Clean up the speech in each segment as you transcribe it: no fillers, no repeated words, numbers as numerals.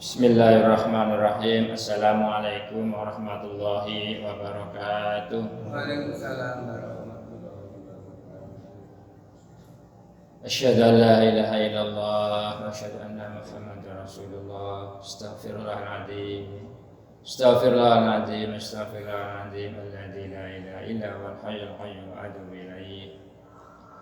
Bismillahirrahmanirrahim. Assalamualaikum warahmatullahi wabarakatuh. Waalaikumsalam warahmatullahi wabarakatuh. Asyhadu an la ilaha illallah wa asyhadu anna Muhammadar Rasulullah. Astaghfirullahaladzim. Astaghfirullahaladzim. Astaghfirullahaladzim. Alladzi la ilaha illa huwal hayyul qayyum wa atubu ilaih.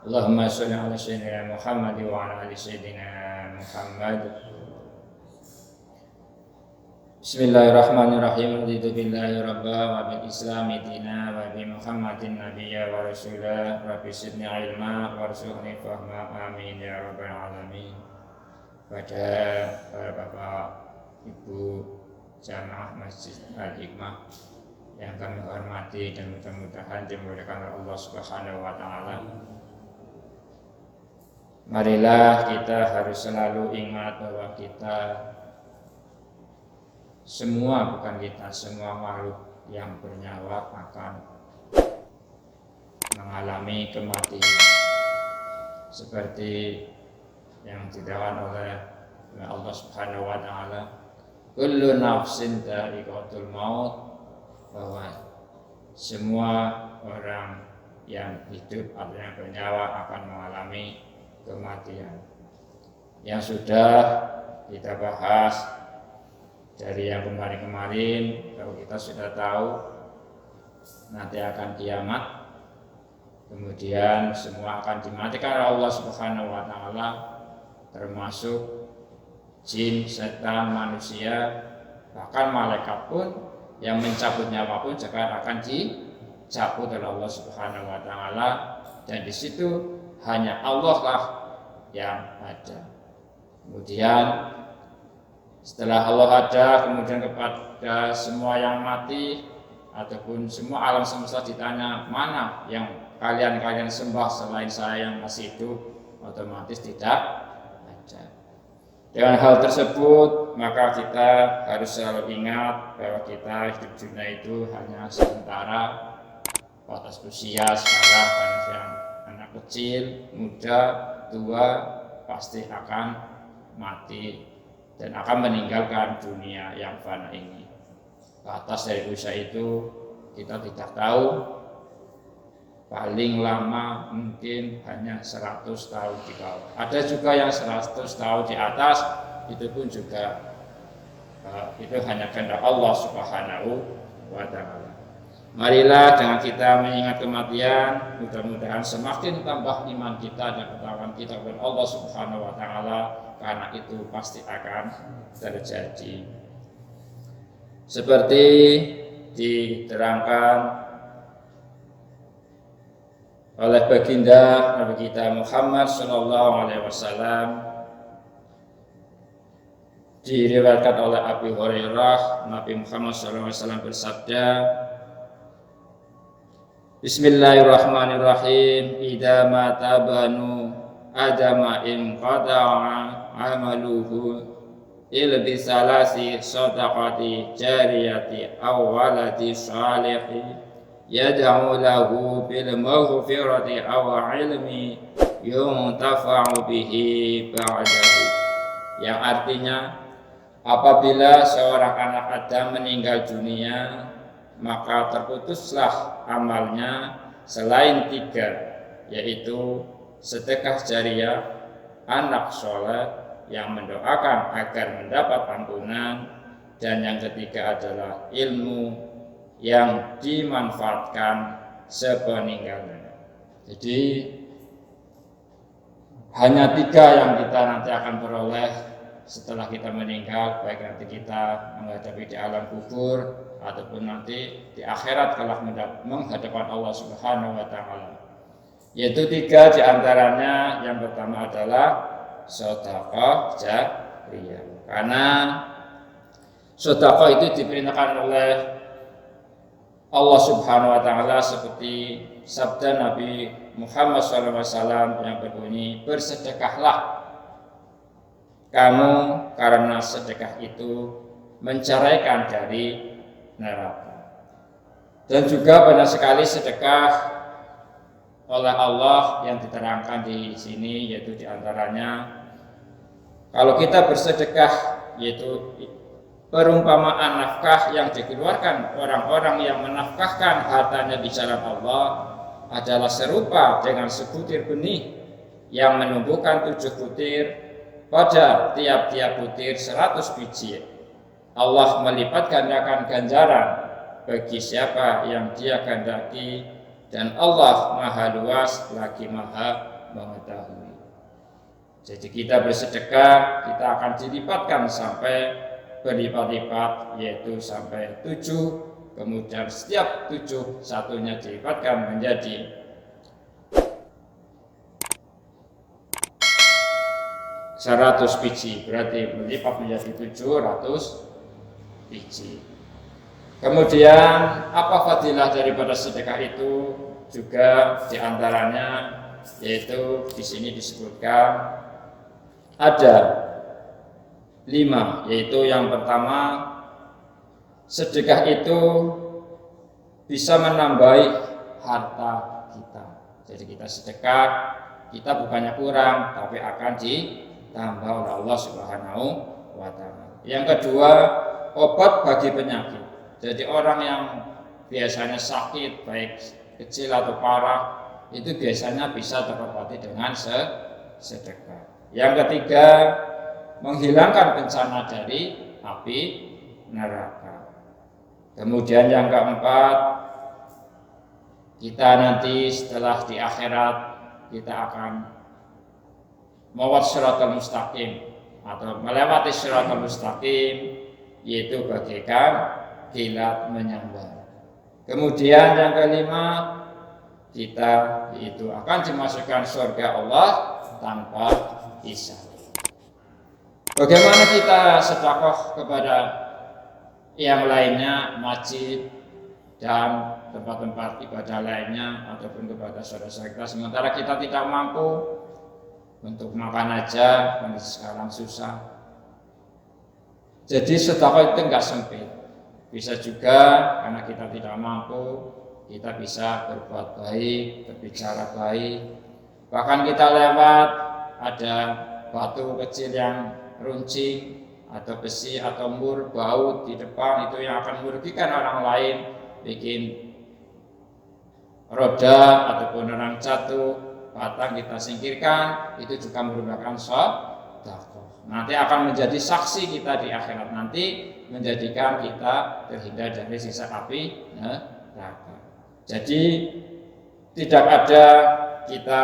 Allahumma shalli ala sayyidina Muhammad wa ala ali sayyidina Muhammad. Bismillahirrahmanirrahim. Raditu billahi rabba wa bil islami dina wa bi Muhammadin nabiyya wa rasulah. Rabbi zidni ilma warzuqni fahma, amin ya rabbal alamin. Pada para bapak, ibu jamaah Masjid Al-Hikmah yang kami hormati dan mudah-mudahan dimuliakan oleh Allah Subhanahu wa taala. Marilah kita harus selalu ingat bahwa kita semua, bukan kita, semua makhluk yang bernyawa akan mengalami kematian, seperti yang didakwakan oleh Allah Subhanahu wa taala, kullu nafsin dha'iqatul maut, bahwa semua orang yang hidup atau yang bernyawa akan mengalami kematian. Yang sudah kita bahas dari yang kemarin-kemarin, kalau kita sudah tahu nanti akan kiamat, kemudian semua akan dimatikan oleh Allah Subhanahu wa taala, termasuk jin, setan, manusia, bahkan malaikat pun yang mencabut nyawa pun juga akan dicabut oleh Allah Subhanahu wa taala, dan di situ hanya Allah lah yang ada. Kemudian setelah Allah ada, kemudian kepada semua yang mati ataupun semua alam semesta ditanya, mana yang kalian sembah selain saya yang masih hidup, otomatis tidak ada. Dengan hal tersebut, maka kita harus selalu ingat bahwa kita hidup dunia itu hanya sementara, batas usia sekarang yang anak kecil, muda, tua pasti akan mati dan akan meninggalkan dunia yang fana ini. Batas dari usia itu kita tidak tahu, paling lama mungkin hanya 100 tahun di bawah. Ada juga yang 100 tahun di atas, itu pun juga itu hanya kehendak Allah Subhanahu wa taala. Marilah dengan kita mengingat kematian, mudah-mudahan semakin tambah iman kita dan ketakwaan kita kepada Allah Subhanahu wa taala, karena itu pasti akan terjadi. Seperti diterangkan oleh baginda Nabi kita Muhammad sallallahu alaihi wasallam, diriwayatkan oleh Abu Hurairah, Nabi Muhammad sallallahu alaihi wasallam bersabda, Bismillahirrahmanirrahim, idza mata banu adama in qada'a amaluhu illa bi salasi sadaqati jariyati aw waladi salihi yad'u lahu bil maghfirati aw ilmi yuntafa'u bihi ba'dahu. Yang artinya, apabila seorang anak Adam meninggal dunia, maka terputuslah amalnya selain 3, yaitu sedekah jariyah, anak soleh yang mendoakan agar mendapat ampunan, dan yang ketiga adalah ilmu yang dimanfaatkan sepeninggalnya. Jadi hanya 3 yang kita nanti akan peroleh setelah kita meninggal, baik nanti kita menghadapi di alam kubur ataupun nanti di akhirat kalau menghadapkan Allah Subhanahu wa taala. Yaitu 3 diantaranya. Yang pertama adalah sedekah jariyah, karena sedekah itu diperintahkan oleh Allah Subhanahu wa taala seperti sabda Nabi Muhammad SAW yang berbunyi, bersedekahlah kamu karena sedekah itu menceraikan dari neraka. Dan juga banyak sekali sedekah oleh Allah yang diterangkan di sini, yaitu diantaranya kalau kita bersedekah yaitu perumpamaan nafkah yang dikeluarkan orang-orang yang menafkahkan hartanya di jalan Allah adalah serupa dengan sebutir benih yang menumbuhkan 7 butir, pada tiap-tiap butir 100 biji. Allah melipat gandakan ganjaran bagi siapa yang Dia kehendaki, dan Allah Maha Luas lagi Maha Mengetahui. Jadi kita bersedekah, kita akan dilipatkan sampai berlipat-lipat, yaitu sampai 7, kemudian setiap 7 satunya dilipatkan menjadi 100 biji, berarti melipat menjadi 700 biji. Kemudian apa fadilah daripada sedekah itu? Juga diantaranya yaitu di sini disebutkan ada 5, yaitu yang pertama, sedekah itu bisa menambahi harta kita. Jadi kita sedekah, kita bukannya kurang, tapi akan ditambah oleh Allah Subhanahu wa Ta'ala. Yang kedua, obat bagi penyakit. Jadi orang yang biasanya sakit, baik kecil atau parah, itu biasanya bisa terobati dengan sedekah. Yang ketiga, menghilangkan bencana dari api neraka. Kemudian yang keempat, kita nanti setelah di akhirat kita akan mawat siratal mustaqim atau melewati siratal mustaqim, yaitu bagaikan kilat menyambar. Kemudian yang kelima, kita itu akan dimasukkan surga Allah tanpa hisab. Bagaimana kita sedekah kepada yang lainnya, masjid dan tempat-tempat ibadah lainnya, ataupun kepada saudara-saudara kita, sementara kita tidak mampu untuk makan aja, kondisi sekarang susah. Jadi sedekah itu enggak sempit. Bisa juga karena kita tidak mampu, kita bisa berbuat baik, berbicara baik. Bahkan kita lewat ada batu kecil yang runcing atau besi atau mur baut di depan, itu yang akan merugikan orang lain, bikin roda ataupun orang jatuh, batang kita singkirkan, itu juga merupakan sedekah. Nanti akan menjadi saksi kita di akhirat nanti, menjadikan kita terhindar dari siksa api neraka. Jadi tidak ada kita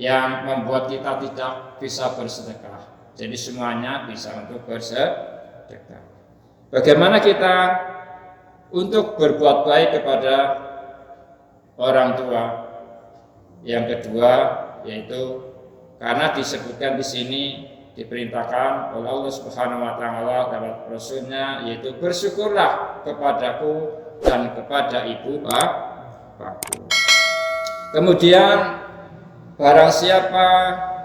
yang membuat kita tidak bisa bersedekah. Jadi semuanya bisa untuk bersedekah. Bagaimana kita untuk berbuat baik kepada orang tua? Yang kedua yaitu karena disebutkan di sini, diperintahkan oleh Allah Subhanahu wa Ta'ala lewat Rasulnya, yaitu bersyukurlah kepadaku dan kepada ibu bapakku. Kemudian barang siapa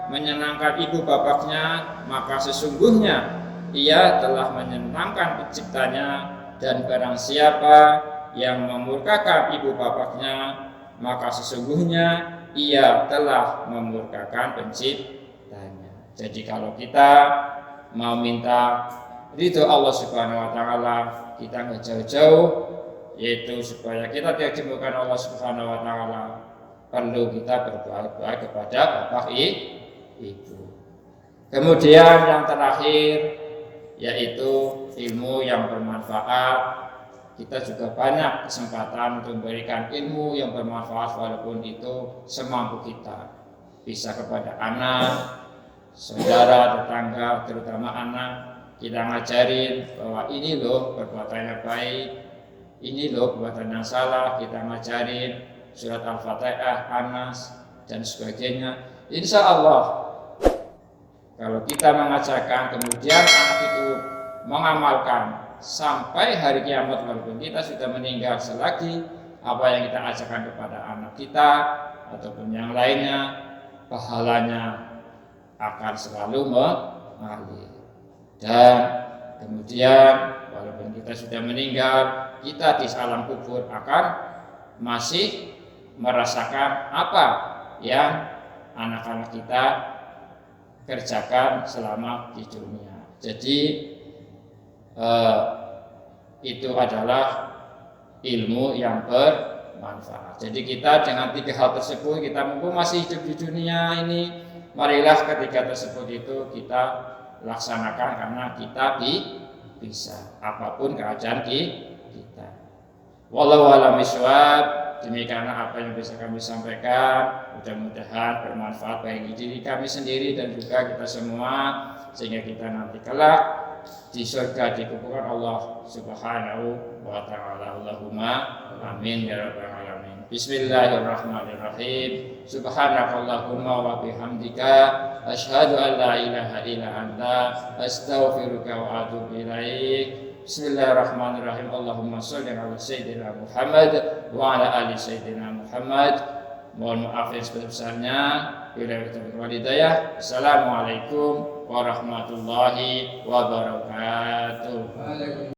menyenangkan ibu bapaknya, maka sesungguhnya ia telah menyenangkan penciptanya, dan barang siapa yang memurkakan ibu bapaknya, maka sesungguhnya ia telah memurkakan penciptanya. Jadi kalau kita mau minta ridho Allah Subhanahu wa Ta'ala, kita nggak jauh-jauh, yaitu supaya kita tidak dimurkakan Allah Subhanahu wa Ta'ala, perlu kita berbuat baik kepada bapak ibu. Kemudian yang terakhir yaitu ilmu yang bermanfaat. Kita juga banyak kesempatan untuk memberikan ilmu yang bermanfaat, walaupun itu semampu kita. Bisa kepada anak, saudara, tetangga, terutama anak, kita ngajarin bahwa ini loh perbuatannya baik, ini loh perbuatan yang salah, kita ngajarin surat Al-Fatihah, Anas, dan sebagainya. Insya Allah kalau kita mengajarkan, kemudian anak itu mengamalkan sampai hari kiamat, walaupun kita sudah meninggal, selagi apa yang kita ajarkan kepada anak kita ataupun yang lainnya, pahalanya akan selalu mengalir. Dan kemudian walaupun kita sudah meninggal, kita di alam kubur akan masih merasakan apa yang anak-anak kita kerjakan selama di dunia. Jadi itu adalah ilmu yang bermanfaat. Jadi kita dengan 3 hal tersebut, kita mumpung masih hidup di dunia ini, marilah ketiga tersebut itu kita laksanakan karena kita bisa apapun keadaan kita. Wallahu a'lam bishawab. Demikianlah apa yang bisa kami sampaikan. Mudah-mudahan bermanfaat bagi diri kami sendiri dan juga kita semua, sehingga kita nanti kelak di surga dikumpulkan Allah Subhanahu wa taala. Allahumma amin ya rabbal alamin. Bismillahirrahmanirrahim. Subhanakallahumma wa bihamdika asyhadu an la ilaha illa anta astaghfiruka wa atubu ilaik. Bismillahirrahmanirrahim. Allahumma sholli ala sayyidina Muhammad wa ala ali sayyidina Muhammad. Mohon maaf yang sebesar-besarnya. Bila hidayah. Assalamualaikum warahmatullahi wabarakatuh.